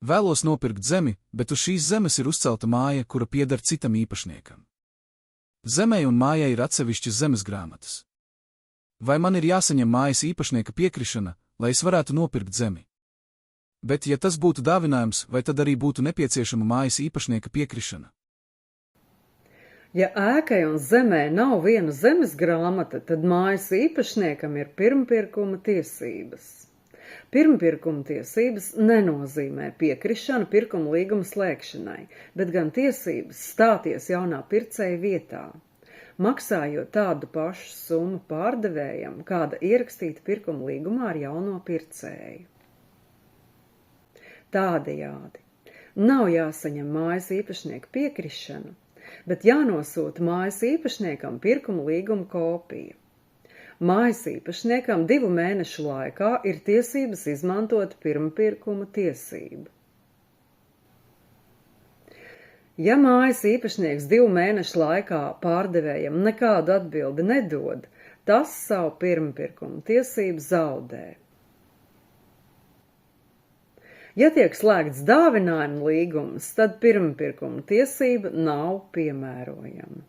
Vēlos nopirkt zemi, bet uz šīs zemes ir uzcelta māja, kura pieder citam īpašniekam. Zemei un mājai ir atsevišķas zemes grāmatas. Vai man ir jāsaņem mājas īpašnieka piekrišana, lai es varētu nopirkt zemi? Bet, ja tas būtu dāvinājums, vai tad arī būtu nepieciešama mājas īpašnieka piekrišana? Ja ēkai un zemē nav viena zemes grāmata, tad mājas īpašniekam ir pirmpirkuma tiesības. Pirmpirkuma tiesības nenozīmē piekrišanu pirkuma līguma slēgšanai, bet gan tiesības stāties jaunā pircēja vietā, maksājot tādu pašu summu pārdevējam, kāda ierakstīta pirkuma līgumā ar jauno pircēju. Tādējādi nav jāsaņem mājas īpašnieka piekrišana, bet jānosūta mājas īpašniekam pirkuma līguma kopija. Mājas īpašniekam 2 mēnešu laikā ir tiesības izmantot pirmpirkuma tiesību. Ja mājas īpašnieks 2 mēnešu laikā pārdevējam nekādu atbildi nedod, tas savu pirmpirkuma tiesību zaudē. Ja tiek slēgts dāvinājuma līgums, tad pirmpirkuma tiesība nav piemērojama.